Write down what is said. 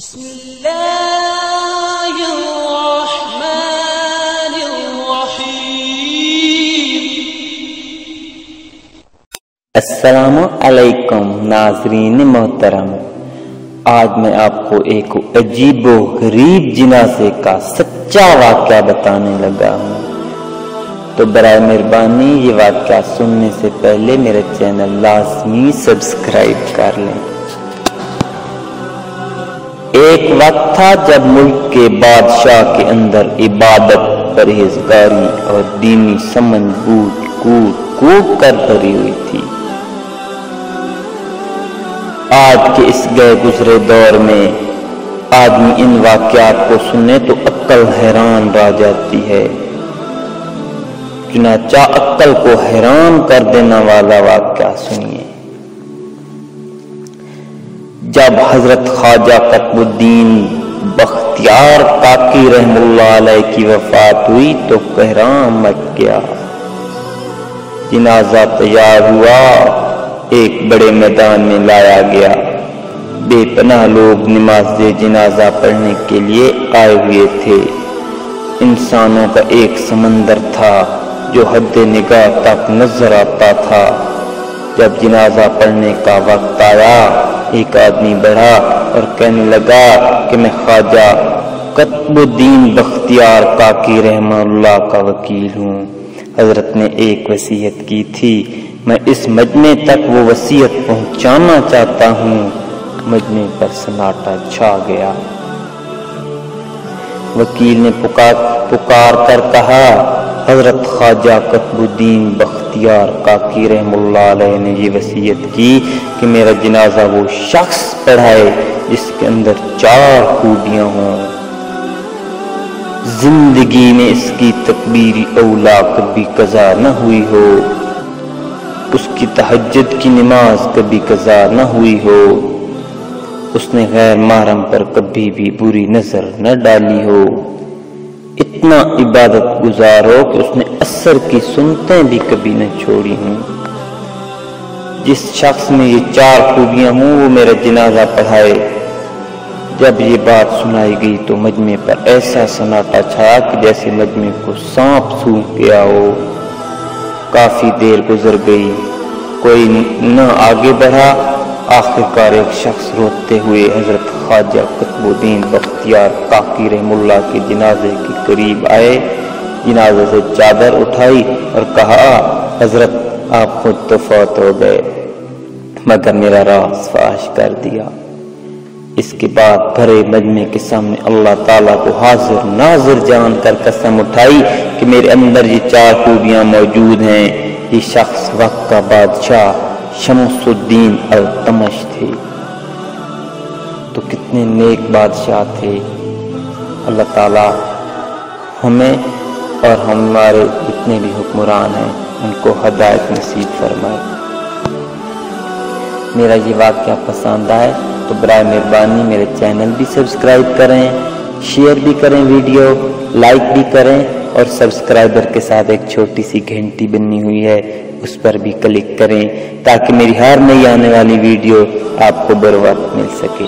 بسم اللہ الرحمن الرحیم۔ السلام علیکم ناظرین محترم، آج میں آپ کو ایک عجیب و غریب جنازے کا سچا واقعہ بتانے لگا ہوں، تو برائے مہربانی یہ واقعہ سننے سے پہلے میرا چینل لازمی سبسکرائب کر لیں۔ ایک وقت تھا جب ملک کے بادشاہ کے اندر عبادت، پرہیزگاری اور دینی سمجھ بوجھ کوٹ کر بھری ہوئی تھی۔ آج کے اس گئے گزرے دور میں آدمی ان واقعات کو سنے تو عقل حیران رہ جاتی ہے۔ چنانچہ عقل کو حیران کر دینے والا واقعہ سنیے۔ جب حضرت خواجہ قطب الدین بختیار کاکی رحم اللہ علیہ کی وفات ہوئی تو قہرام مچ گیا۔ جنازہ تیار ہوا، ایک بڑے میدان میں لایا گیا۔ بے پناہ لوگ نماز جنازہ پڑھنے کے لیے آئے ہوئے تھے۔ انسانوں کا ایک سمندر تھا جو حد نگاہ تک نظر آتا تھا۔ جب جنازہ پڑھنے کا وقت آیا، ایک آدمی بڑھا اور کہنے لگا کہ میں خواجہ قطب الدین بختیار کاکی رحمہ اللہ کا وکیل ہوں۔ حضرت نے ایک وصیت کی تھی، میں اس مجمع تک وہ وصیت پہنچانا چاہتا ہوں۔ مجمع پر سناٹا چھا گیا۔ وکیل نے پکار کر کہا، حضرت خواجہ قطب الدین بختیار کاکی رحم اللہ علیہ نے یہ وصیت کی کہ میرا جنازہ وہ شخص پڑھائے جس کے اندر 4 خوبیاں ہوں۔ زندگی میں اس کی تکبیر اولا کبھی قضا نہ ہوئی ہو، اس کی تہجد کی نماز کبھی قضا نہ ہوئی ہو، اس نے غیر محرم پر کبھی بھی بری نظر نہ ڈالی ہو، اتنا عبادت گزار ہو کہ اس نے عصر کی سنتیں بھی کبھی نہ چھوڑی ہوں۔ جس شخص میں یہ 4 خوبیاں ہوں وہ میرا جنازہ پڑھائے۔ جب یہ بات سنائی گئی تو مجمع پر ایسا سناٹا چھایا کہ جیسے مجمع کو سانپ سونگھ گیا ہو۔ کافی دیر گزر گئی، کوئی نہ آگے بڑھا۔ آخرکار ایک شخص روتے ہوئے حضرت خواجہ قطب الدین بختیار کاکی رحم اللہ کے جنازے کے قریب آئے، جنازے سے چادر اٹھائی اور کہا، حضرت آپ خود تو فوت ہو گئے مگر میرا راز فاش کر دیا۔ اس کے بعد بھرے مجمع کے سامنے اللہ تعالیٰ کو حاضر ناظر جان کر قسم اٹھائی کہ میرے اندر یہ 4 خوبیاں موجود ہیں۔ یہ شخص وقت کا بادشاہ شمس الدین التمش تھے۔ تو کتنے نیک بادشاہ تھے۔ اللہ تعالیٰ ہمیں اور ہمارے جتنے بھی حکمران ہیں ان کو ہدایت نصیب فرمائے۔ میرا یہ واقعہ پسند آئے تو برائے مہربانی میرے چینل بھی سبسکرائب کریں، شیئر بھی کریں، ویڈیو لائک بھی کریں، اور سبسکرائبر کے ساتھ ایک چھوٹی سی گھنٹی بنی ہوئی ہے اس پر بھی کلک کریں تاکہ میری ہر نئی آنے والی ویڈیو آپ کو بر وقت مل سکے۔